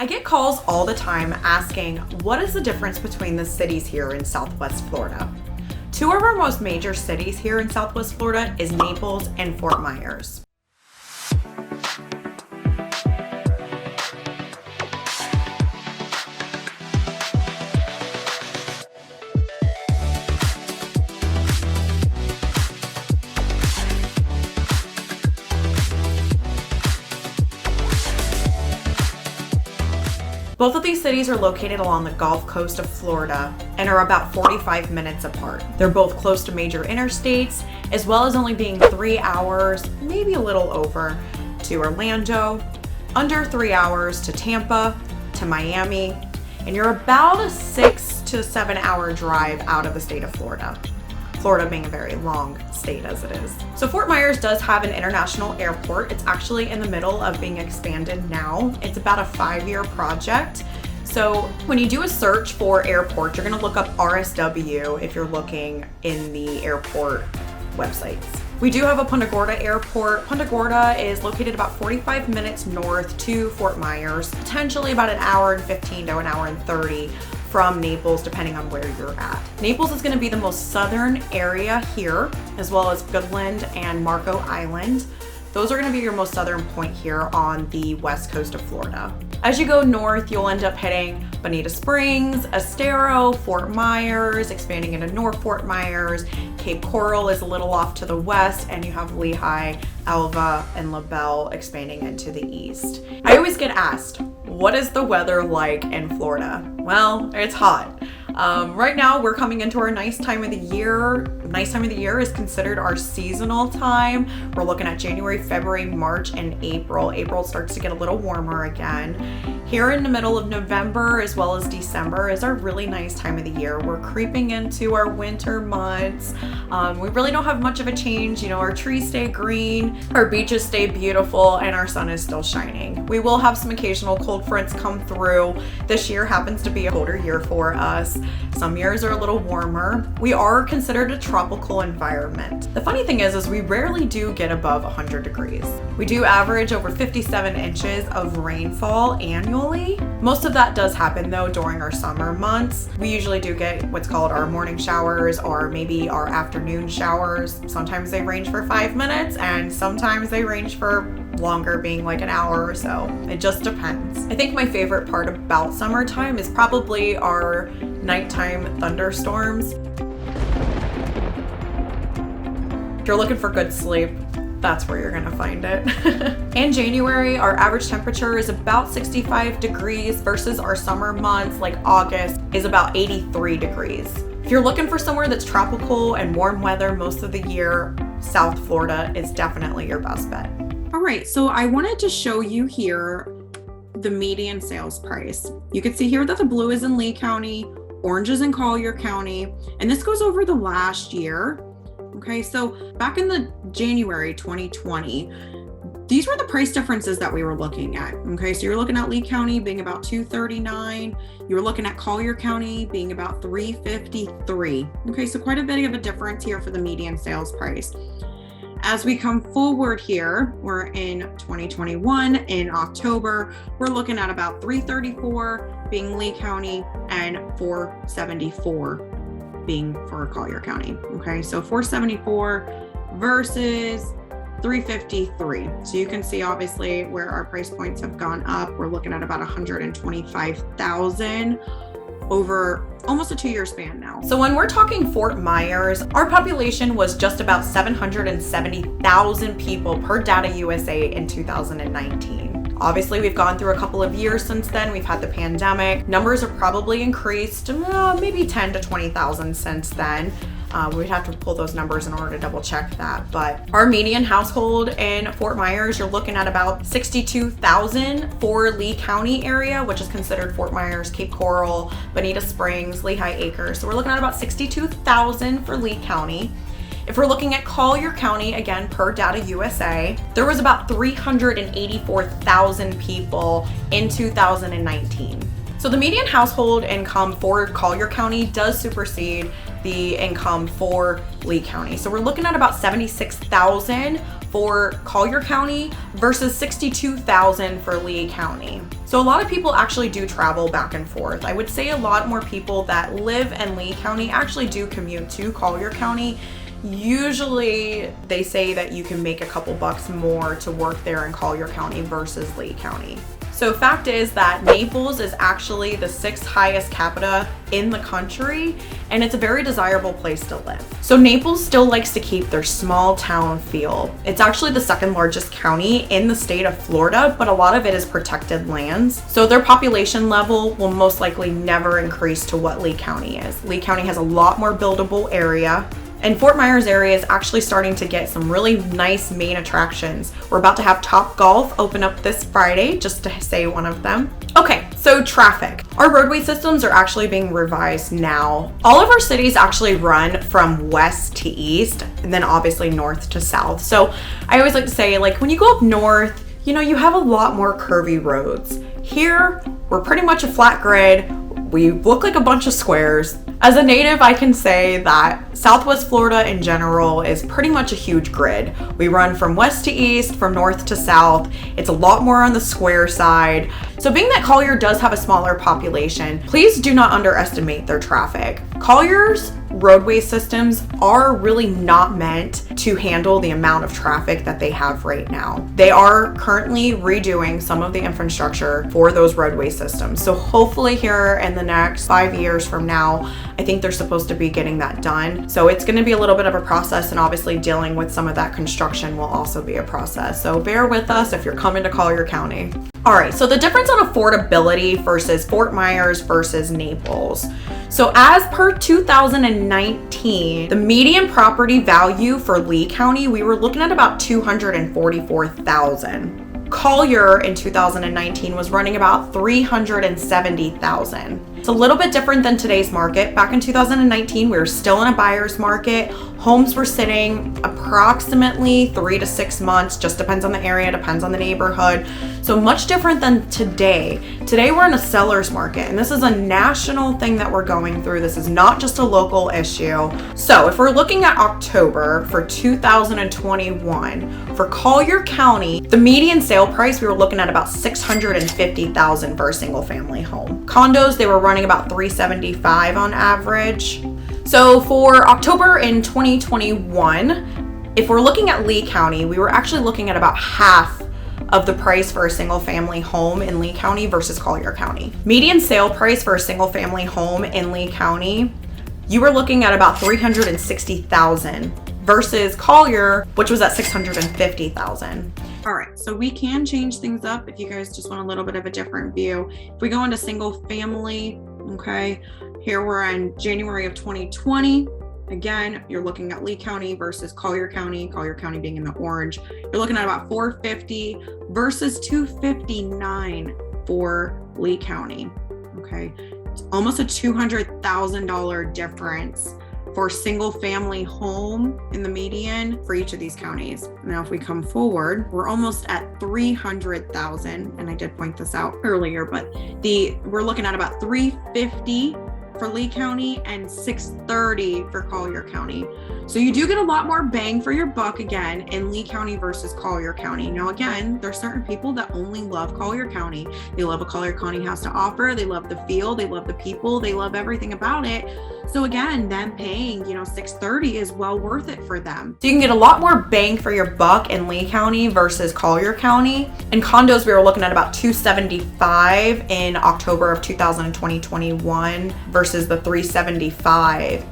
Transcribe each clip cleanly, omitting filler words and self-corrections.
I get calls all the time asking, what is the difference between the cities here in Southwest Florida? Two of our most major cities here in Southwest Florida is Naples and Fort Myers. Both of these cities are located along the Gulf Coast of Florida and are about 45 minutes apart. They're both close to major interstates, as well as only being 3 hours, maybe a little over, to Orlando, under 3 hours to Tampa, to Miami, and you're about a 6 to 7 hour drive out of the state of Florida. Florida being a very long state as it is. So Fort Myers does have an international airport. It's actually in the middle of being expanded now. It's about a 5-year project. So when you do a search for airport, you're gonna look up RSW if you're looking in the airport websites. We do have a Punta Gorda airport. Punta Gorda is located about 45 minutes north to Fort Myers, potentially about an hour and 15 to an hour and 30 from Naples, depending on where you're at. Naples is gonna be the most southern area here, as well as Goodland and Marco Island. Those are gonna be your most southern point here on the west coast of Florida. As you go north, you'll end up hitting Bonita Springs, Estero, Fort Myers, expanding into North Fort Myers. Cape Coral is a little off to the west, and you have Lehigh, Alva, and La Belle expanding into the east. I always get asked, what is the weather like in Florida? Well, it's hot. Right now we're coming into our nice time of the year. Nice time of the year is considered our seasonal time. We're looking at January, February, March, and April. April starts to get a little warmer again. Here in the middle of November as well as December is our really nice time of the year. We're creeping into our winter months. We really don't have much of a change. You know, our trees stay green, our beaches stay beautiful, and our sun is still shining. We will have some occasional cold fronts come through. This year happens to be a colder year for us. Some years are a little warmer. We are considered a tropical environment. The funny thing is we rarely do get above 100 degrees. We do average over 57 inches of rainfall annually. Most of that does happen though during our summer months. We usually do get what's called our morning showers or maybe our afternoon showers. Sometimes they range for 5 minutes and sometimes they range for longer, being like an hour or so. It just depends. I think my favorite part about summertime is probably our nighttime thunderstorms. If you're looking for good sleep, that's where you're gonna find it. In January, our average temperature is about 65 degrees versus our summer months like August is about 83 degrees. If you're looking for somewhere that's tropical and warm weather most of the year, South Florida is definitely your best bet. All right, so I wanted to show you here the median sales price. You can see here that the blue is in Lee County, orange is in Collier County, and this goes over the last year. Okay, so back in the January 2020, these were the price differences that we were looking at. Okay, so you're looking at Lee County being about $239. You were looking at Collier County being about $353. Okay, so quite a bit of a difference here for the median sales price. As we come forward here, we're in 2021 in October, we're looking at about $334 being Lee County and $474 being for Collier County. Okay, so $474 versus $353. So you can see obviously where our price points have gone up. We're looking at about $125,000 over almost a 2-year span now. So when we're talking Fort Myers, our population was just about 770,000 people per Data USA in 2019. Obviously, we've gone through a couple of years since then. We've had the pandemic. Numbers have probably increased maybe 10 to 20,000 since then. We'd have to pull those numbers in order to double check that. But our median household in Fort Myers, you're looking at about 62,000 for Lee County area, which is considered Fort Myers, Cape Coral, Bonita Springs, Lehigh Acres. So we're looking at about 62,000 for Lee County. If we're looking at Collier County, again, per Data USA, there was about 384,000 people in 2019. So the median household income for Collier County does supersede the income for Lee County. So we're looking at about $76,000 for Collier County versus $62,000 for Lee County. So a lot of people actually do travel back and forth. I would say a lot more people that live in Lee County actually do commute to Collier County. Usually they say that you can make a couple bucks more to work there in Collier County versus Lee County. So fact is that Naples is actually the 6th highest capita in the country, and it's a very desirable place to live. So Naples still likes to keep their small town feel. It's actually the 2nd largest county in the state of Florida, but a lot of it is protected lands. So their population level will most likely never increase to what Lee County is. Lee County has a lot more buildable area. And Fort Myers area is actually starting to get some really nice main attractions. We're about to have Top Golf open up this Friday, just to say one of them. Okay, so traffic. Our roadway systems are actually being revised now. All of our cities actually run from west to east, and then obviously north to south. So I always like to say, like, when you go up north, you know, you have a lot more curvy roads. Here, we're pretty much a flat grid. We look like a bunch of squares. As a native, I can say that Southwest Florida in general is pretty much a huge grid. We run from west to east, from north to south. It's a lot more on the square side. So being that Collier does have a smaller population, please do not underestimate their traffic. Collier's roadway systems are really not meant to handle the amount of traffic that they have right now. They are currently redoing some of the infrastructure for those roadway systems. So hopefully here in the next 5 years from now, I think they're supposed to be getting that done. So it's going to be a little bit of a process, and obviously dealing with some of that construction will also be a process. So bear with us if you're coming to Collier County. All right, so the difference on affordability versus Fort Myers versus Naples. So as per 2019, the median property value for Lee County, we were looking at about $244,000. Collier in 2019 was running about $370,000. It's a little bit different than today's market. Back in 2019, we were still in a buyer's market. Homes were sitting approximately 3 to 6 months, just depends on the area, depends on the neighborhood. So much different than today. Today we're in a seller's market, and this is a national thing that we're going through. This is not just a local issue. So if we're looking at October for 2021, for Collier County, the median sale price, we were looking at about $650,000 for a single family home. Condos, they were running about $375,000 on average. So for October in 2021, if we're looking at Lee County, we were actually looking at about half of the price for a single family home in Lee County versus Collier County. Median sale price for a single family home in Lee County, you were looking at about $360,000 versus Collier, which was at $650,000. All right, so we can change things up if you guys just want a little bit of a different view. If we go into single family, okay, here we're in January of 2020. Again, you're looking at Lee County versus Collier County being in the orange. You're looking at about $450,000 versus $259,000 for Lee County, okay? It's almost a $200,000 difference for single family home in the median for each of these counties. Now, if we come forward, we're almost at $300,000, and I did point this out earlier, but we're looking at about $350,000 for Lee County and $630,000 for Collier County. So you do get a lot more bang for your buck again in Lee County versus Collier County. Now, again, there's certain people that only love Collier County. They love what Collier County has to offer. They love the feel. They love the people. They love everything about it. So again, them paying, $630,000 is well worth it for them. So you can get a lot more bang for your buck in Lee County versus Collier County. In condos, we were looking at about $275,000 in October of 2021 versus the $375,000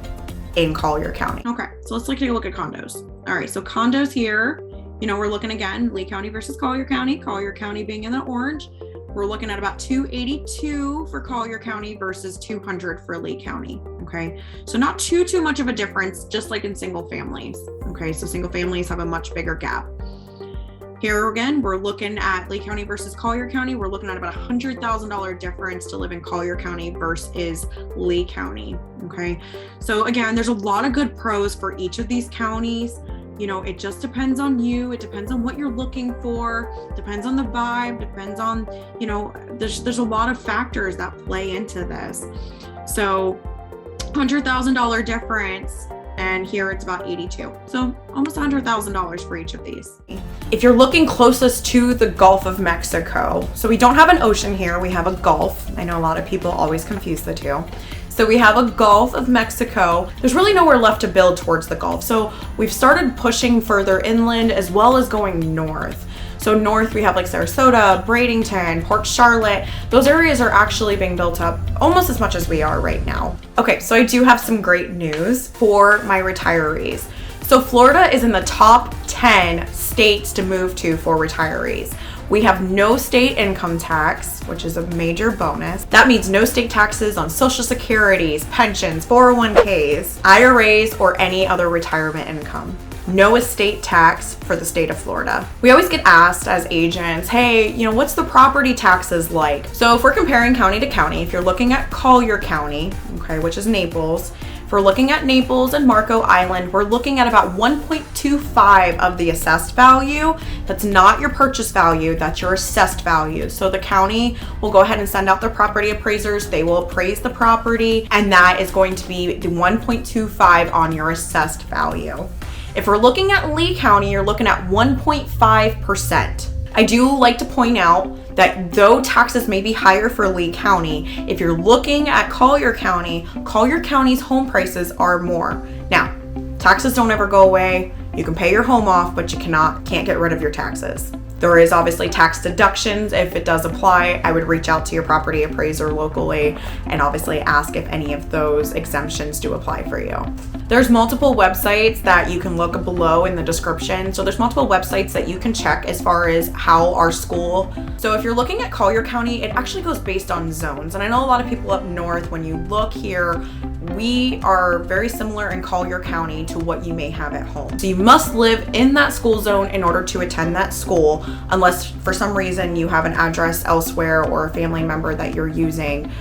in Collier County. Okay, so let's take a look at condos. All right, so condos here, we're looking again, Lee County versus Collier County being in the orange. We're looking at about $282,000 for Collier County versus $200,000 for Lee County. Okay, so not too much of a difference, just like in single families. Okay, so single families have a much bigger gap. Here again, we're looking at Lee County versus Collier County. We're looking at about $100,000 difference to live in Collier County versus Lee County. Okay, so again, there's a lot of good pros for each of these counties. It just depends on you. It depends on what you're looking for. Depends on the vibe. Depends on, there's a lot of factors that play into this. So $100,000 difference and here it's about 82. So almost $100,000 for each of these. If you're looking closest to the Gulf of Mexico, so we don't have an ocean here, we have a Gulf. I know a lot of people always confuse the two. So we have a Gulf of Mexico. There's really nowhere left to build towards the Gulf. So we've started pushing further inland as well as going north. So north we have like Sarasota, Bradenton, Port Charlotte. Those areas are actually being built up almost as much as we are right now. Okay, so I do have some great news for my retirees. So Florida is in the top 10 states to move to for retirees. We have no state income tax, which is a major bonus. That means no state taxes on Social Securities, pensions, 401ks, IRAs, or any other retirement income. No estate tax for the state of Florida. We always get asked as agents, hey, what's the property taxes like? So if we're comparing county to county, if you're looking at Collier County, okay, which is Naples, if we're looking at Naples and Marco Island, we're looking at about 1.25 of the assessed value. That's not your purchase value, that's your assessed value. So the county will go ahead and send out their property appraisers, they will appraise the property, and that is going to be the 1.25 on your assessed value. If we're looking at Lee County, you're looking at 1.5%. I do like to point out that though taxes may be higher for Lee County, if you're looking at Collier County's home prices are more. Now, taxes don't ever go away. You can pay your home off, but you can't get rid of your taxes. There is obviously tax deductions. If it does apply, I would reach out to your property appraiser locally and obviously ask if any of those exemptions do apply for you. There's multiple websites that you can look below in the description. So there's multiple websites that you can check as far as how our school. So if you're looking at Collier County, it actually goes based on zones. And I know a lot of people up north, when you look here, we are very similar in Collier County to what you may have at home. So you must live in that school zone in order to attend that school, unless for some reason you have an address elsewhere or a family member that you're using.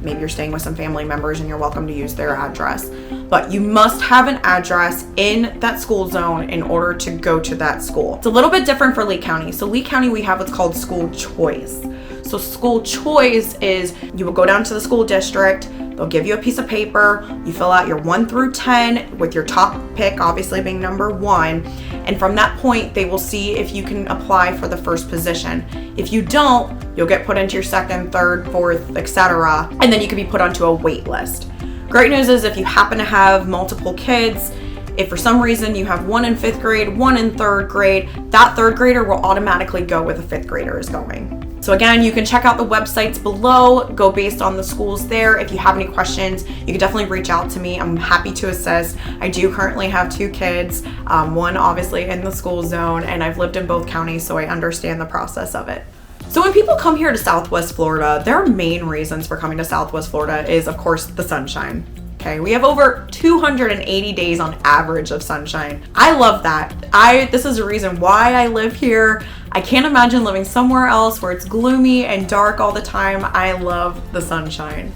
Maybe you're staying with some family members and you're welcome to use their address. But you must have an address in that school zone in order to go to that school. It's a little bit different for Lee County. So Lee County, we have what's called school choice. So school choice is you will go down to the school district, they'll give you a piece of paper, you fill out your 1 through 10 with your top pick obviously being number 1, and from that point they will see if you can apply for the first position. If you don't, you'll get put into your second, third, fourth, etc., and then you can be put onto a wait list. Great news is if you happen to have multiple kids, if for some reason you have one in 5th grade, one in 3rd grade, that 3rd grader will automatically go where the 5th grader is going. So again, you can check out the websites below, go based on the schools there. If you have any questions, you can definitely reach out to me. I'm happy to assist. I do currently have 2 kids, one obviously in the school zone, and I've lived in both counties, so I understand the process of it. So when people come here to Southwest Florida, their main reasons for coming to Southwest Florida is, of course, the sunshine. Okay, we have over 280 days on average of sunshine. I love that. This is a reason why I live here. I can't imagine living somewhere else where it's gloomy and dark all the time. I love the sunshine.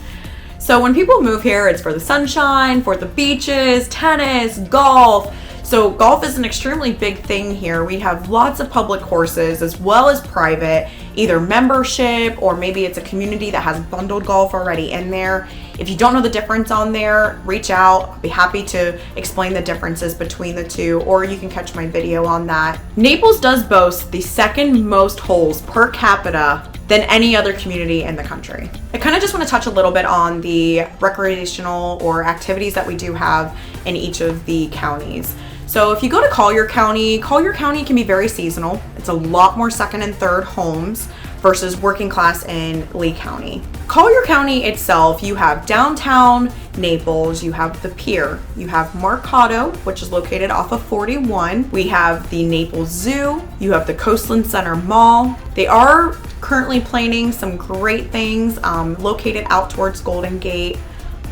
So when people move here, it's for the sunshine, for the beaches, tennis, golf. So golf is an extremely big thing here. We have lots of public courses as well as private, either membership or maybe it's a community that has bundled golf already in there. If you don't know the difference on there, reach out. I'll be happy to explain the differences between the two, or you can catch my video on that. Naples does boast the 2nd most holes per capita than any other community in the country. I kind of just want to touch a little bit on the recreational or activities that we do have in each of the counties. So if you go to Collier County can be very seasonal. It's a lot more 2nd and 3rd homes versus working class in Lee County. Collier County itself, you have downtown Naples, you have the pier, you have Mercado, which is located off of 41. We have the Naples Zoo, you have the Coastland Center Mall. They are currently planning some great things located out towards Golden Gate,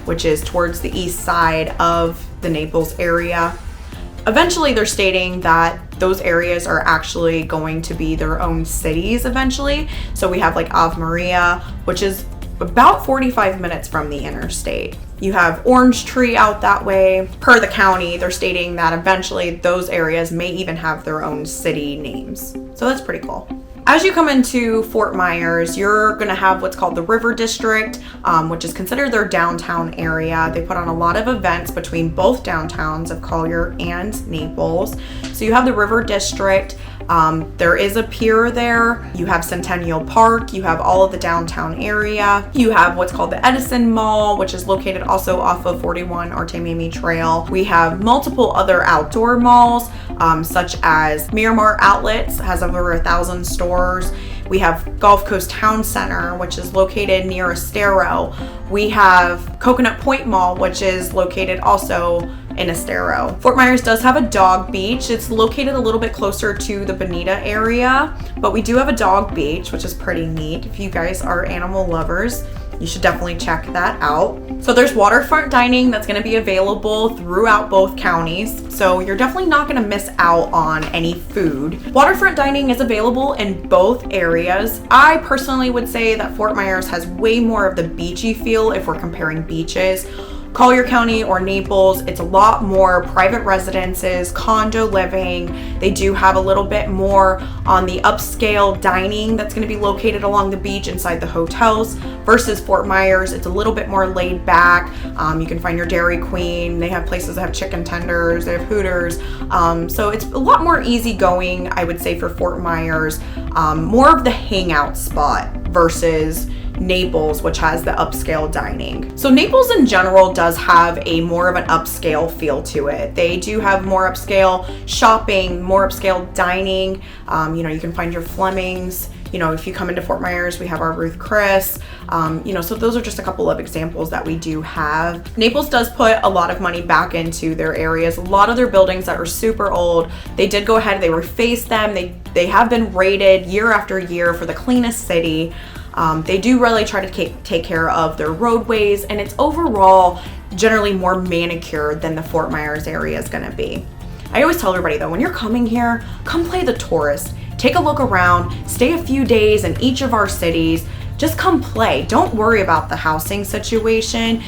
which is towards the east side of the Naples area. Eventually, they're stating that those areas are actually going to be their own cities eventually. So we have like Ave Maria, which is about 45 minutes from the interstate. You have Orange Tree out that way. Per the county, they're stating that eventually those areas may even have their own city names. So that's pretty cool. As you come into Fort Myers, you're going to have what's called the River District, which is considered their downtown area. They put on a lot of events between both downtowns of Collier and Naples. So you have the River District. There is a pier there. You have Centennial Park. You have all of the downtown area. You have what's called the Edison Mall, which is located also off of 41 or Tamiami Trail. We have multiple other outdoor malls, such as Miramar Outlets, has over 1,000 stores. We have Gulf Coast Town Center, which is located near Estero. We have Coconut Point Mall, which is located also in Estero. Fort Myers does have a dog beach. It's located a little bit closer to the Bonita area, but we do have a dog beach, which is pretty neat. If you guys are animal lovers, you should definitely check that out. So there's waterfront dining that's going to be available throughout both counties. So you're definitely not going to miss out on any food. Waterfront dining is available in both areas. I personally would say that Fort Myers has way more of the beachy feel if we're comparing beaches. Collier County or Naples, it's a lot more private residences, condo living. They do have a little bit more on the upscale dining that's going to be located along the beach inside the hotels versus Fort Myers. It's a little bit more laid back. You can find your Dairy Queen. They have places that have chicken tenders. They have Hooters. So it's a lot more easygoing, I would say, for Fort Myers. More of the hangout spot versus Naples, which has the upscale dining. So Naples in general does have a more of an upscale feel to it. They do have more upscale shopping, more upscale dining. You can find your Flemings. If you come into Fort Myers, we have our Ruth Chris. So those are just a couple of examples that we do have. Naples does put a lot of money back into their areas. A lot of their buildings that are super old, they did go ahead, they refaced them. They have been rated year after year for the cleanest city. They do really try to take care of their roadways, and it's overall generally more manicured than the Fort Myers area is going to be. I always tell everybody though, when you're coming here, come play the tourist. Take a look around, stay a few days in each of our cities, just come play. Don't worry about the housing situation.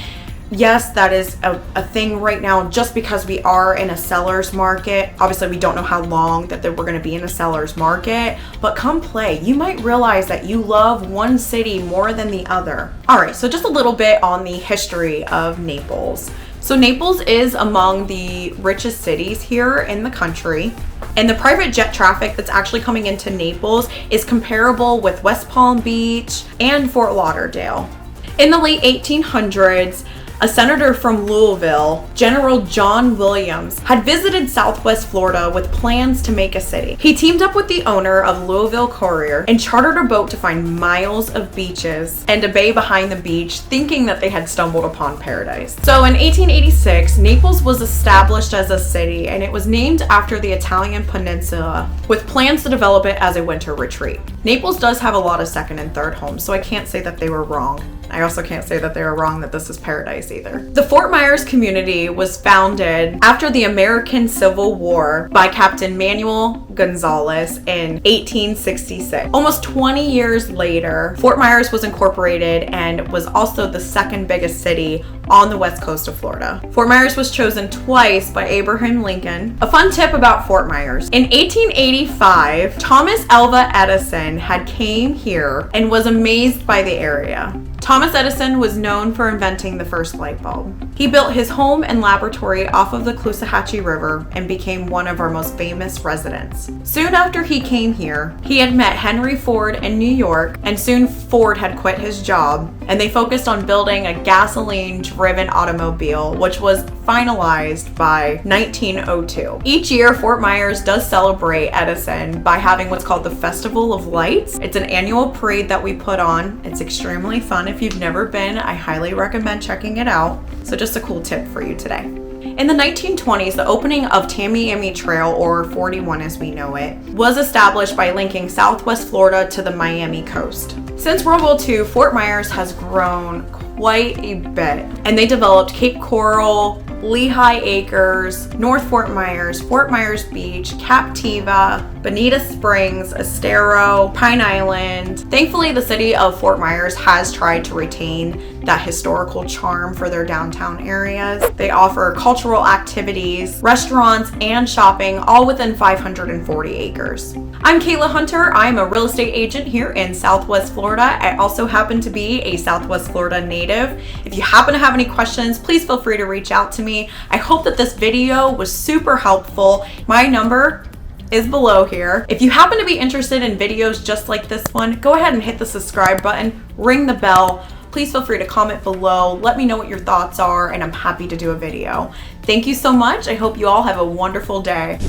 Yes, that is a thing right now just because we are in a seller's market. Obviously, we don't know how long that we're going to be in a seller's market, but come play. You might realize that you love one city more than the other. All right, so just a little bit on the history of Naples. So Naples is among the richest cities here in the country. And the private jet traffic that's actually coming into Naples is comparable with West Palm Beach and Fort Lauderdale. In the late 1800s, a senator from Louisville, General John Williams, had visited Southwest Florida with plans to make a city. He teamed up with the owner of Louisville Courier and chartered a boat to find miles of beaches and a bay behind the beach, thinking that they had stumbled upon paradise. So in 1886, Naples was established as a city, and it was named after the Italian peninsula, with plans to develop it as a winter retreat. Naples does have a lot of second and third homes, so I can't say that they were wrong. I also can't say that they were wrong that this is paradise either. The Fort Myers community was founded after the American Civil War by Captain Manuel Gonzalez in 1866. Almost 20 years later, Fort Myers was incorporated and was also the second biggest city on the west coast of Florida. Fort Myers was chosen twice by Abraham Lincoln. A fun tip about Fort Myers. In 1885, Thomas Alva Edison had came here and was amazed by the area. Thomas Edison was known for inventing the first light bulb. He built his home and laboratory off of the Caloosahatchee River and became one of our most famous residents. Soon after he came here, he had met Henry Ford in New York, and soon Ford had quit his job, and they focused on building a gasoline-driven automobile, which was finalized by 1902. Each year, Fort Myers does celebrate Edison by having what's called the Festival of Lights. It's an annual parade that we put on. It's extremely fun. If you've never been, I highly recommend checking it out. So just a cool tip for you today. In the 1920s, the opening of Tamiami Trail, or 41 as we know it, was established by linking Southwest Florida to the Miami coast. Since World War II, Fort Myers has grown quite a bit, and they developed Cape Coral, Lehigh Acres, North Fort Myers Beach, Captiva, Bonita Springs, Estero, Pine Island. Thankfully, the city of Fort Myers has tried to retain that historical charm for their downtown areas. They offer cultural activities, restaurants, and shopping, all within 540 acres. I'm Kayla Hunter. I'm a real estate agent here in Southwest Florida. I also happen to be a Southwest Florida native. If you happen to have any questions, please feel free to reach out to me. I hope that this video was super helpful. My number is below here. If you happen to be interested in videos just like this one, go ahead and hit the subscribe button, ring the bell. Please feel free to comment below. Let me know what your thoughts are, and I'm happy to do a video. Thank you so much. I hope you all have a wonderful day.